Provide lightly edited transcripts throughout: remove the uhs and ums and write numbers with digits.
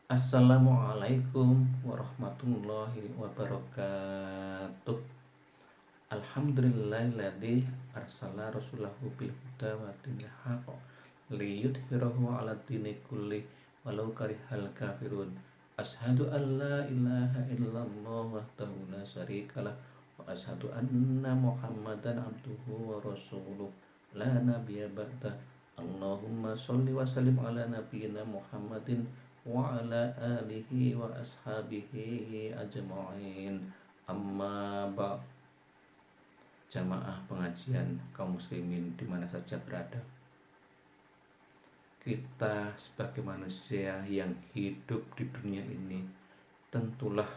Assalamualaikum warahmatullahi wabarakatuh. Alhamdulillahilladzi arsala rasulahu bil huda wa dinil haqq liyudhhirahu 'ala dini kulli walau karihal kafirun. Asyhadu an la ilaha illallah wahdahu la syarikalah wa asyhadu anna Muhammadan abduhu wa rasuluh la nabiyya ba'da. Allahumma sholli wa sallim ala nabiyyina Muhammadin wa ala alihi wa ashabihi ajma'in. Amma ba'd. Jamaah pengajian kaum muslimin di mana saja berada, kita sebagai manusia yang hidup di dunia ini tentulah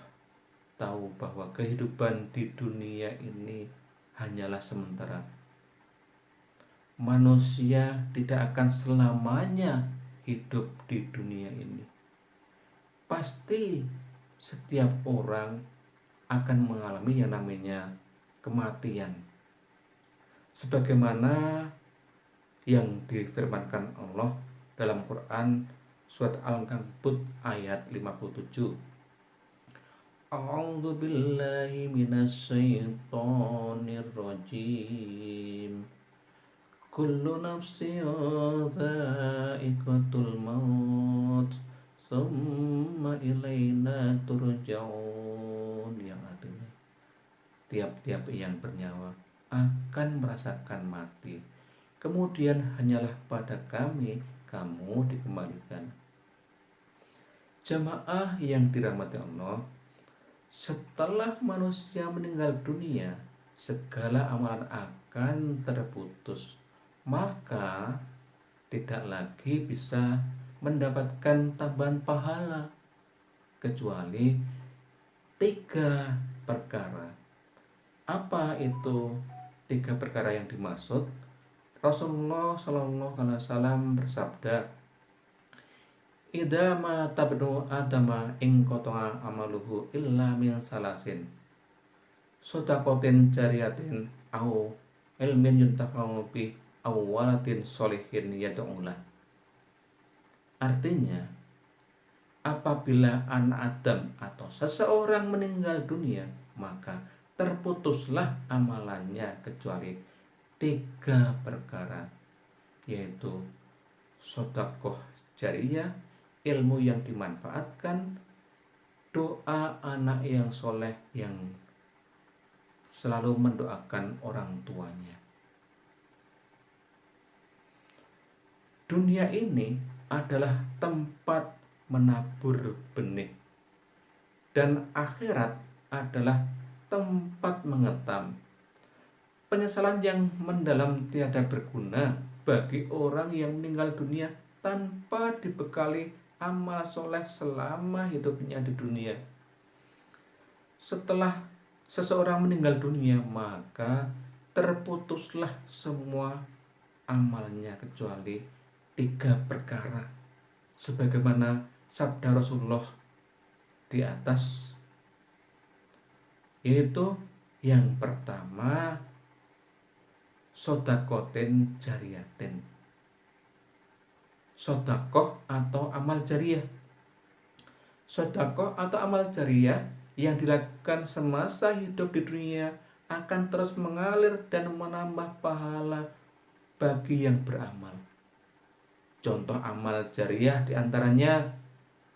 tahu bahwa kehidupan di dunia ini hanyalah sementara. Manusia tidak akan selamanya hidup di dunia ini. Pasti setiap orang akan mengalami yang namanya kematian, sebagaimana yang difirmankan Allah dalam Quran surat Al-Ankabut ayat 57. A'udzu billahi minasyaitonir rajim. Kullu nafsin dha'iqatul maut summa ilaina turja'un, yang artinya tiap-tiap yang bernyawa akan merasakan mati, kemudian hanyalah pada kami kamu dikembalikan. Jamaah yang dirahmati Allah, setelah manusia meninggal dunia, segala amalan akan terputus, maka tidak lagi bisa mendapatkan tambahan pahala kecuali 3 perkara. Apa itu 3 perkara yang dimaksud? Rasulullah Shallallahu Alaihi Wasallam bersabda, "Idza ma tabnu adama ing qata'a amaluhu illa min salasin, shadaqatin jariyatin au ilmin yuntafa'u bi aw waladin sholihin yad'ulah." Artinya, apabila anak Adam atau seseorang meninggal dunia, maka terputuslah amalannya kecuali 3 perkara, yaitu sedekah jariyah, ilmu yang dimanfaatkan, doa anak yang soleh yang selalu mendoakan orang tuanya. Dunia ini adalah tempat menabur benih, dan akhirat adalah tempat mengetam. Penyesalan yang mendalam tiada berguna bagi orang yang meninggal dunia tanpa dibekali amal soleh selama hidupnya di dunia. Setelah seseorang meninggal dunia, maka terputuslah semua amalnya kecuali 3 perkara, sebagaimana sabda Rasulullah di atas, yaitu yang pertama sodakotin jariyatin, sodakoh atau amal jariyah. Sodakoh atau amal jariyah yang dilakukan semasa hidup di dunia akan terus mengalir dan menambah pahala bagi yang beramal. Contoh amal jariyah diantaranya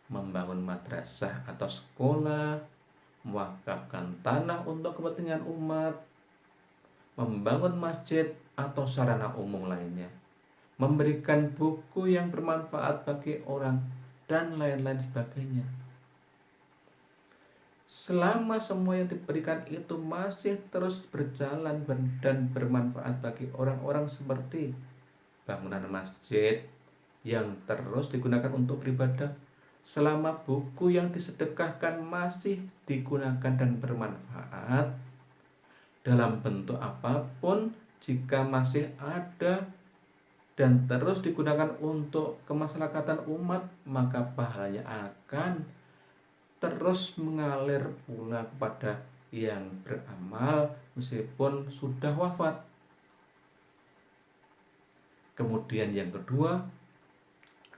membangun madrasah atau sekolah, mewakafkan tanah untuk kepentingan umat, membangun masjid atau sarana umum lainnya, memberikan buku yang bermanfaat bagi orang, dan lain-lain sebagainya. Selama semua yang diberikan itu masih terus berjalan dan bermanfaat bagi orang-orang, seperti bangunan masjid yang terus digunakan untuk beribadah, selama buku yang disedekahkan masih digunakan dan bermanfaat dalam bentuk apapun, jika masih ada dan terus digunakan untuk kemaslahatan umat, maka pahalanya akan terus mengalir pula kepada yang beramal meskipun sudah wafat. Kemudian yang kedua,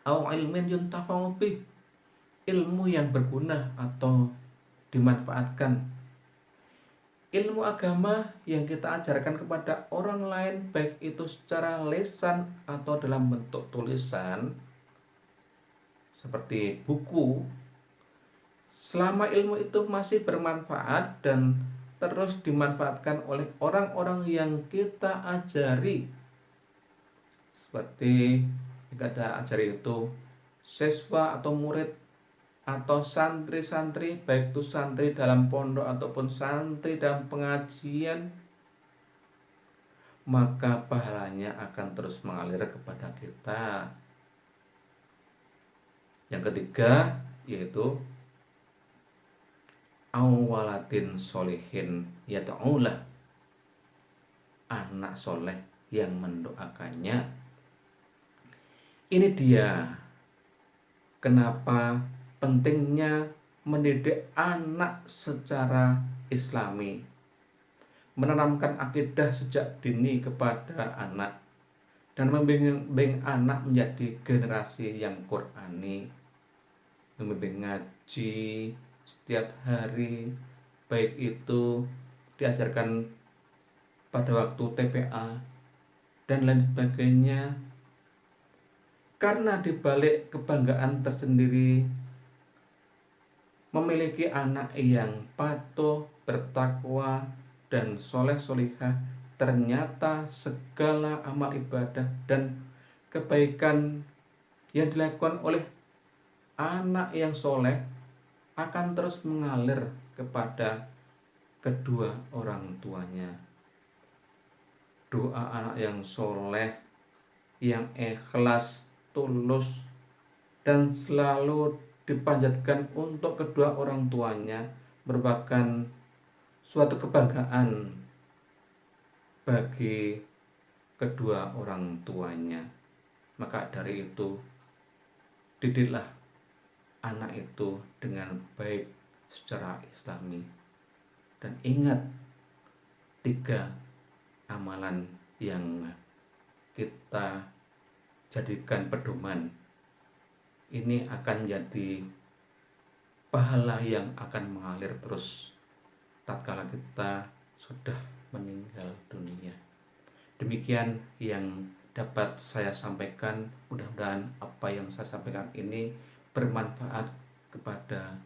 au ilmin yuntafa'u bih, ilmu yang berguna atau dimanfaatkan. Ilmu agama yang kita ajarkan kepada orang lain, baik itu secara lisan atau dalam bentuk tulisan seperti buku, selama ilmu itu masih bermanfaat dan terus dimanfaatkan oleh orang-orang yang kita ajari, seperti yang kita ajari itu siswa atau murid atau santri-santri, baik itu santri dalam pondok ataupun santri dalam pengajian, maka pahalanya akan terus mengalir kepada kita. Yang ketiga yaitu awalatin solihin yad'ulah, anak soleh yang mendoakannya. Ini dia kenapa pentingnya mendidik anak secara islami, menanamkan akidah sejak dini kepada anak, dan membimbing anak menjadi generasi yang Qur'ani, membimbing ngaji setiap hari, baik itu diajarkan pada waktu TPA dan lain sebagainya. Karena dibalik kebanggaan tersendiri memiliki anak yang patuh, bertakwa, dan soleh-solihah, ternyata segala amal ibadah dan kebaikan yang dilakukan oleh anak yang soleh akan terus mengalir kepada kedua orang tuanya. Doa anak yang soleh, yang ikhlas, tulus, dan selalu dipanjatkan untuk kedua orang tuanya merupakan suatu kebanggaan bagi kedua orang tuanya. Maka dari itu, didiklah anak itu dengan baik secara islami. Dan ingat 3 amalan yang kita jadikan pedoman. Ini akan menjadi pahala yang akan mengalir terus tatkala kita sudah meninggal dunia. Demikian yang dapat saya sampaikan. Mudah-mudahan apa yang saya sampaikan ini bermanfaat kepada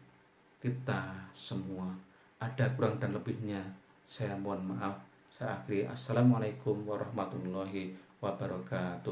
kita semua. Ada kurang dan lebihnya, saya mohon maaf. Saya akhiri. Assalamualaikum warahmatullahi wabarakatuh.